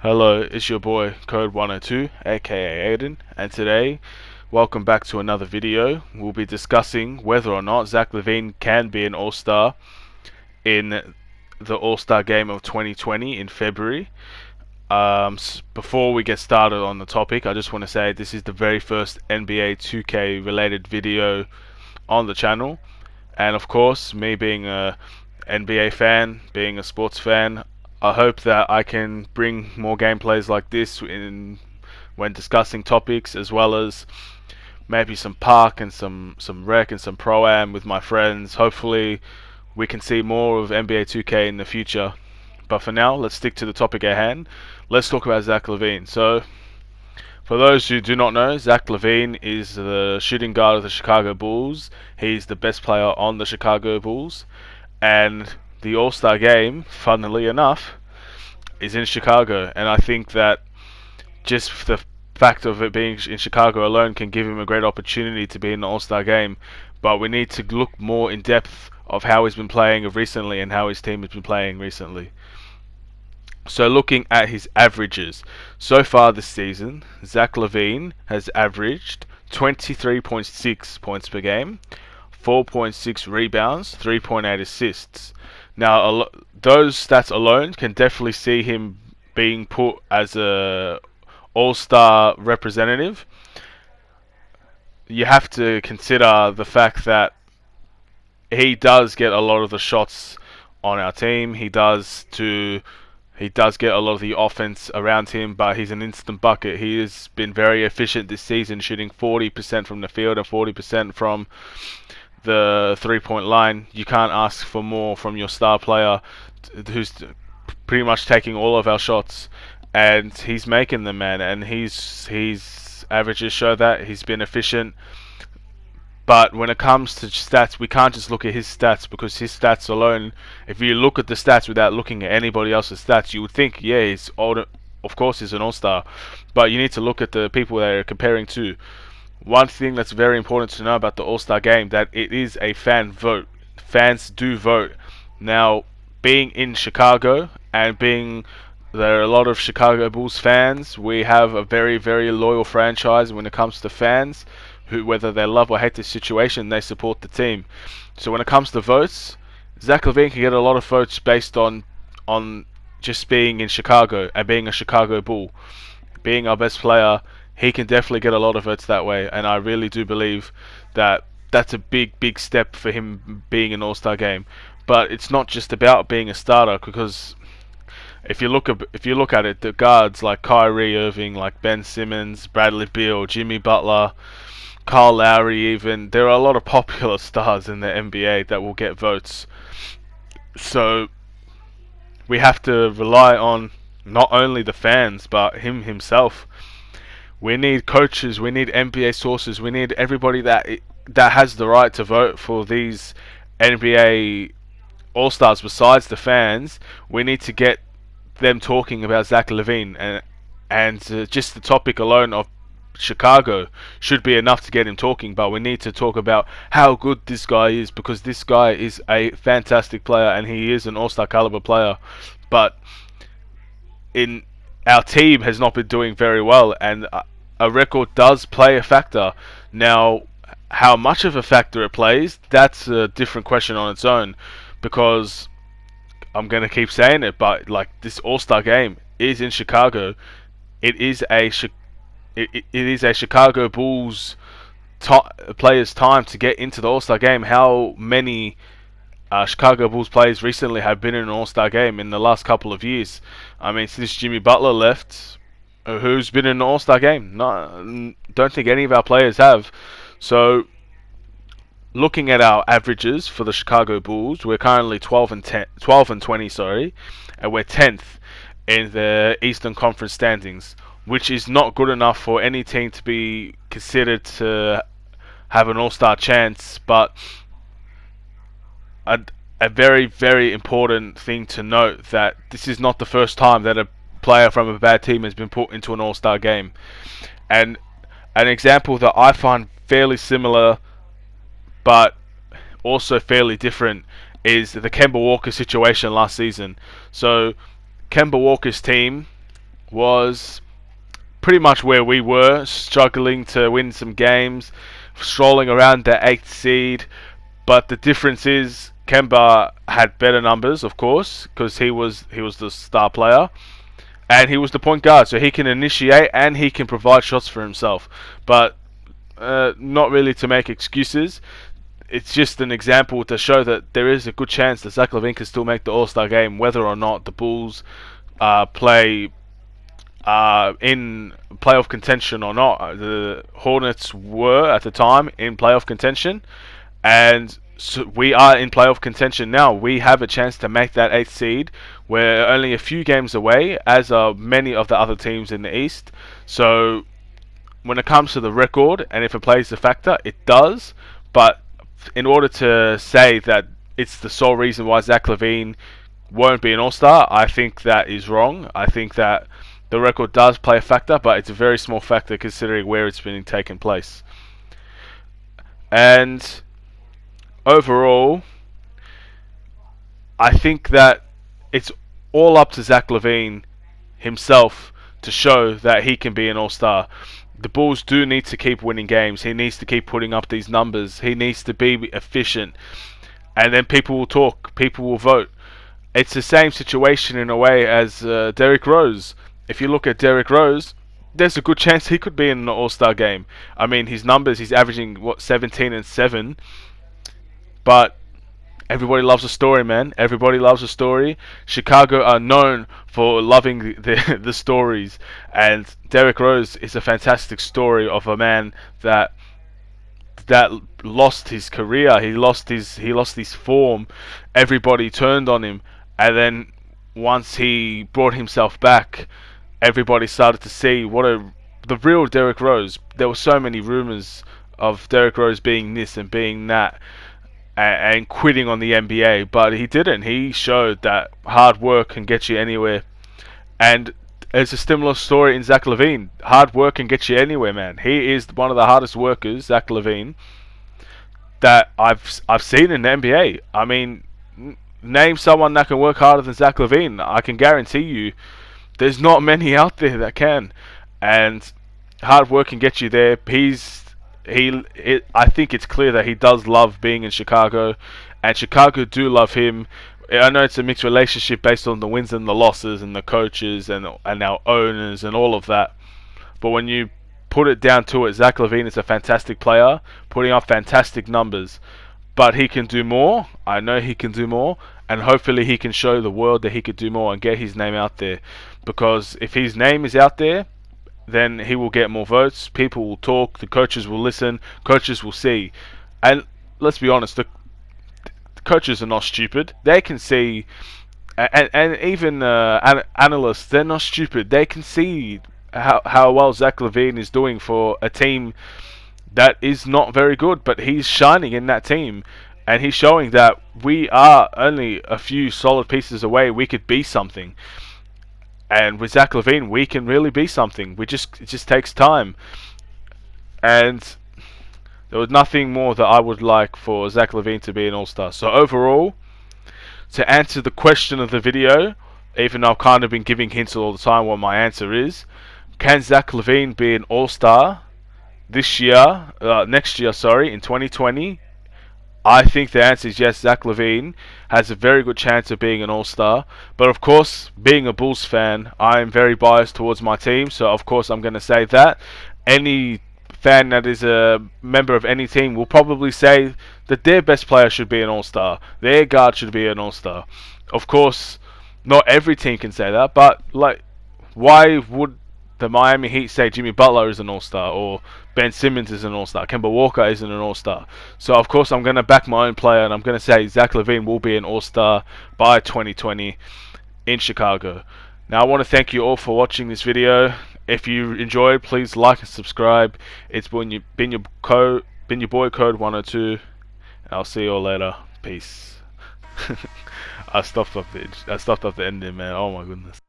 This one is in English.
Hello, it's your boy Code 102, aka Aiden, and today, welcome back to another video. We'll be discussing whether or not Zach Lavine can be an All-Star in the All-Star game of 2020 in February. Before we get started on the topic, I just want to say this is the very first NBA 2K related video on the channel, and of course, me being a NBA fan, being a sports fan, I hope that I can bring more gameplays like this in when discussing topics, as well as maybe some park and some rec and some pro-am with my friends. Hopefully we can see more of NBA 2K in the future. But for now, let's stick to the topic at hand. Let's talk about Zach Lavine. So, for those who do not know, Zach Lavine is the shooting guard of the Chicago Bulls. He's the best player on the Chicago Bulls. And the All-Star game, funnily enough, is in Chicago. And I think that just the fact of it being in Chicago alone can give him a great opportunity to be in the All-Star game. But we need to look more in depth of how he's been playing recently and how his team has been playing recently. So looking at his averages, so far this season, Zach Lavine has averaged 23.6 points per game, 4.6 rebounds, 3.8 assists. Now, those stats alone can definitely see him being put as a All-Star representative. You have to consider the fact that he does get a lot of the shots on our team. He does get a lot of the offense around him, but he's an instant bucket. He has been very efficient this season, shooting 40% from the field and 40% from the three-point line. You can't ask for more from your star player, who's pretty much taking all of our shots, and he's making them, man. And his averages show that he's been efficient. But when it comes to stats, we can't just look at his stats, because his stats alone, if you look at the stats without looking at anybody else's stats, you would think, yeah, he's older. Of course, he's an all-star. But you need to look at the people that are comparing to. One thing that's very important to know about the All-Star game, that it is a fan vote. Fans do vote. Now, being in Chicago and being there are a lot of Chicago Bulls fans, we have a very, very loyal franchise when it comes to fans, who, whether they love or hate the situation, they support the team. So when it comes to votes, Zach Lavine can get a lot of votes based on just being in Chicago and being a Chicago Bull, being our best player. He can definitely get a lot of votes that way, and I really do believe that that's a big, big step for him being an All-Star game. But it's not just about being a starter, because if you look at it, the guards like Kyrie Irving, like Ben Simmons, Bradley Beal, Jimmy Butler, Kyle Lowry, even, there are a lot of popular stars in the NBA that will get votes. So we have to rely on not only the fans but him himself. We need coaches, we need NBA sources, we need everybody that has the right to vote for these NBA All-Stars besides the fans. We need to get them talking about Zach Lavine, and just the topic alone of Chicago should be enough to get him talking. But we need to talk about how good this guy is, because this guy is a fantastic player and he is an All-Star caliber player. But in our team has not been doing very well, and a record does play a factor. Now, how much of a factor it plays, that's a different question on its own, because I'm going to keep saying it, but like, this All-Star game is in Chicago. It is a Chicago Bulls players' time to get into the All-Star game. How many Chicago Bulls players recently have been in an All-Star game in the last couple of years? I mean, since Jimmy Butler left, who's been in an All-Star game? No, don't think any of our players have. So, looking at our averages for the Chicago Bulls, we're currently 12 and 20, sorry, and we're 10th in the Eastern Conference standings, which is not good enough for any team to be considered to have an All-Star chance. But a very, very important thing to note, that this is not the first time that a player from a bad team has been put into an All-Star game. And an example that I find fairly similar but also fairly different is the Kemba Walker situation last season. So Kemba Walker's team was pretty much where we were, struggling to win some games, strolling around the 8th seed. But the difference is Kemba had better numbers, of course, because he was the star player, and he was the point guard, so he can initiate and he can provide shots for himself. But not really to make excuses. It's just an example to show that there is a good chance that Zach Lavine can still make the All-Star game, whether or not the Bulls play in playoff contention or not. The Hornets were at the time in playoff contention, and so we are in playoff contention now. We have a chance to make that 8th seed. We're only a few games away, as are many of the other teams in the East. So when it comes to the record, and if it plays a factor, it does. But in order to say that it's the sole reason why Zach Lavine won't be an All-Star, I think that is wrong. I think that the record does play a factor, but it's a very small factor considering where it's been taking place. And overall, I think that it's all up to Zach Lavine himself to show that he can be an All-Star. The Bulls do need to keep winning games. He needs to keep putting up these numbers. He needs to be efficient. And then people will talk. People will vote. It's the same situation in a way as Derrick Rose. If you look at Derrick Rose, there's a good chance he could be in an All-Star game. I mean, his numbers, he's averaging, 17 and 7. But everybody loves a story, man. Everybody loves a story. Chicago are known for loving the stories, and Derrick Rose is a fantastic story of a man that lost his career. He lost his form. Everybody turned on him, and then once he brought himself back, everybody started to see the real Derrick Rose. There were so many rumors of Derrick Rose being this and being that, and quitting on the NBA, but he didn't. He showed that hard work can get you anywhere. And it's a similar story in Zach Lavine. Hard work can get you anywhere, man. He is one of the hardest workers, Zach Lavine, that I've seen in the NBA. I mean, name someone that can work harder than Zach Lavine. I can guarantee you there's not many out there that can. And hard work can get you there. I think it's clear that he does love being in Chicago, and Chicago do love him. I know it's a mixed relationship based on the wins and the losses and the coaches and our owners and all of that. But when you put it down to it, Zach Lavine is a fantastic player, putting up fantastic numbers. But he can do more. I know he can do more, and hopefully he can show the world that he could do more and get his name out there. Because if his name is out there, then he will get more votes. People will talk. The coaches will listen. Coaches will see. And let's be honest, the coaches are not stupid. They can see, and even analysts, they're not stupid. They can see how well Zach Lavine is doing for a team that is not very good, but he's shining in that team. And he's showing that we are only a few solid pieces away. We could be something. And with Zach Lavine, we can really be something. It just takes time. And there was nothing more that I would like for Zach Lavine to be an All-Star. So overall, to answer the question of the video, even though I've kind of been giving hints all the time what my answer is, can Zach Lavine be an All-Star next year, in 2020? I think the answer is yes. Zach Lavine has a very good chance of being an All-Star. But of course, being a Bulls fan, I am very biased towards my team. So of course, I'm going to say that. Any fan that is a member of any team will probably say that their best player should be an All-Star. Their guard should be an All-Star. Of course, not every team can say that. But why would the Miami Heat say Jimmy Butler is an All-Star, or Ben Simmons is an All-Star, Kemba Walker isn't an All-Star? So of course I'm going to back my own player, and I'm going to say Zach Lavine will be an All-Star by 2020 in Chicago. Now I want to thank you all for watching this video. If you enjoyed, please like and subscribe. It's been your boy Code 102. I'll see you all later. Peace. I stopped off the ending, man. Oh my goodness.